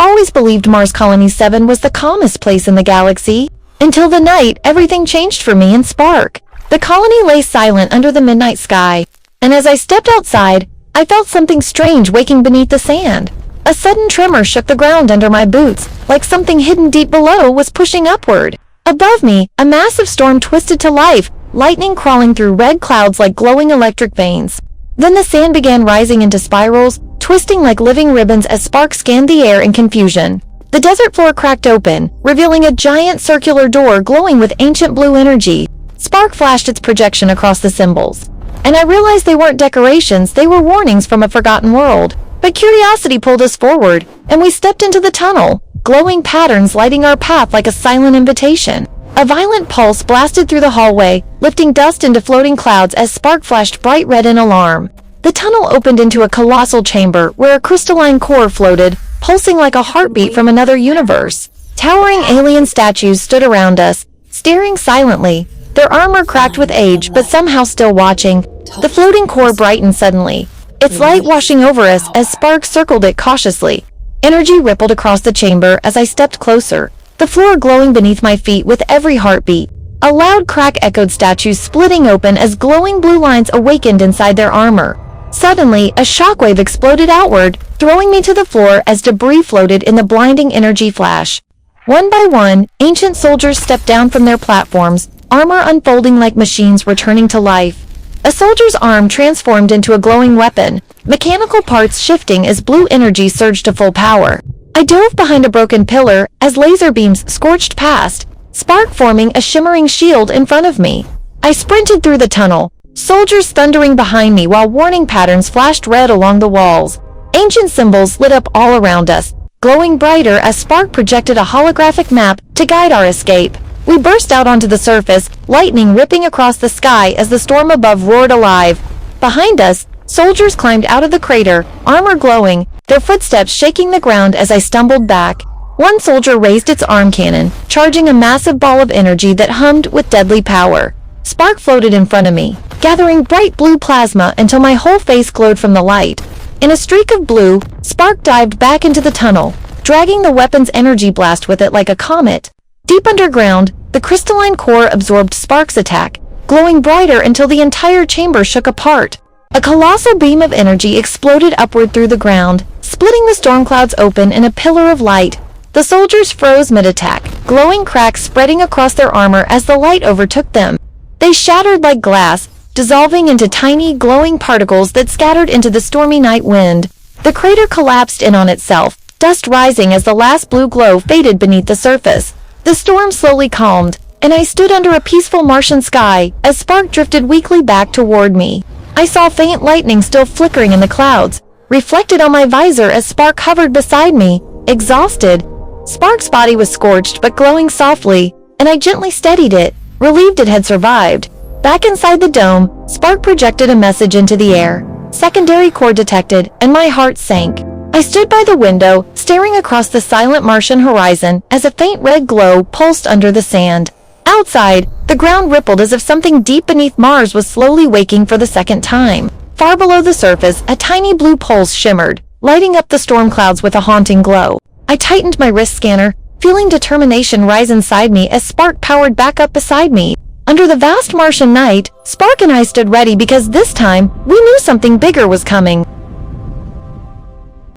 always believed Mars Colony 7 was the calmest place in the galaxy. Until the night, everything changed for me in Spark. The colony lay silent under the midnight sky, and as I stepped outside, I felt something strange waking beneath the sand. A sudden tremor shook the ground under my boots, like something hidden deep below was pushing upward. Above me, a massive storm twisted to life, lightning crawling through red clouds like glowing electric veins. Then the sand began rising into spirals, twisting like living ribbons as Spark scanned the air in confusion. The desert floor cracked open, revealing a giant circular door glowing with ancient blue energy. Spark flashed its projection across the symbols, and I realized they weren't decorations, they were warnings from a forgotten world. But curiosity pulled us forward, and we stepped into the tunnel, glowing patterns lighting our path like a silent invitation. A violent pulse blasted through the hallway, lifting dust into floating clouds as Spark flashed bright red in alarm. The tunnel opened into a colossal chamber where a crystalline core floated, pulsing like a heartbeat from another universe. Towering alien statues stood around us, staring silently, their armor cracked with age but somehow still watching. The floating core brightened suddenly, its light washing over us as Spark circled it cautiously. Energy rippled across the chamber as I stepped closer, the floor glowing beneath my feet with every heartbeat. A loud crack echoed, statues splitting open as glowing blue lines awakened inside their armor. Suddenly, a shockwave exploded outward, throwing me to the floor as debris floated in the blinding energy flash. One by one, ancient soldiers stepped down from their platforms, armor unfolding like machines returning to life. A soldier's arm transformed into a glowing weapon, mechanical parts shifting as blue energy surged to full power. I dove behind a broken pillar as laser beams scorched past, Spark forming a shimmering shield in front of me. I sprinted through the tunnel, soldiers thundering behind me while warning patterns flashed red along the walls. Ancient symbols lit up all around us, glowing brighter as Spark projected a holographic map to guide our escape. We burst out onto the surface, lightning ripping across the sky as the storm above roared alive. Behind us, soldiers climbed out of the crater, armor glowing, their footsteps shaking the ground as I stumbled back. One soldier raised its arm cannon, charging a massive ball of energy that hummed with deadly power. Spark floated in front of me, gathering bright blue plasma until my whole face glowed from the light. In a streak of blue, Spark dived back into the tunnel, dragging the weapon's energy blast with it like a comet. Deep underground, the crystalline core absorbed Spark's attack, glowing brighter until the entire chamber shook apart. A colossal beam of energy exploded upward through the ground, splitting the storm clouds open in a pillar of light. The soldiers froze mid-attack, glowing cracks spreading across their armor as the light overtook them. They shattered like glass, dissolving into tiny, glowing particles that scattered into the stormy night wind. The crater collapsed in on itself, dust rising as the last blue glow faded beneath the surface. The storm slowly calmed, and I stood under a peaceful Martian sky as Spark drifted weakly back toward me. I saw faint lightning still flickering in the clouds, reflected on my visor as Spark hovered beside me, exhausted. Spark's body was scorched but glowing softly, and I gently steadied it, relieved it had survived. Back inside the dome, Spark projected a message into the air. Secondary core detected, and my heart sank. I stood by the window, staring across the silent Martian horizon as a faint red glow pulsed under the sand. Outside, the ground rippled as if something deep beneath Mars was slowly waking for the second time. Far below the surface, a tiny blue pulse shimmered, lighting up the storm clouds with a haunting glow. I tightened my wrist scanner, feeling determination rise inside me as Spark powered back up beside me. Under the vast Martian night, Spark and I stood ready because this time, we knew something bigger was coming.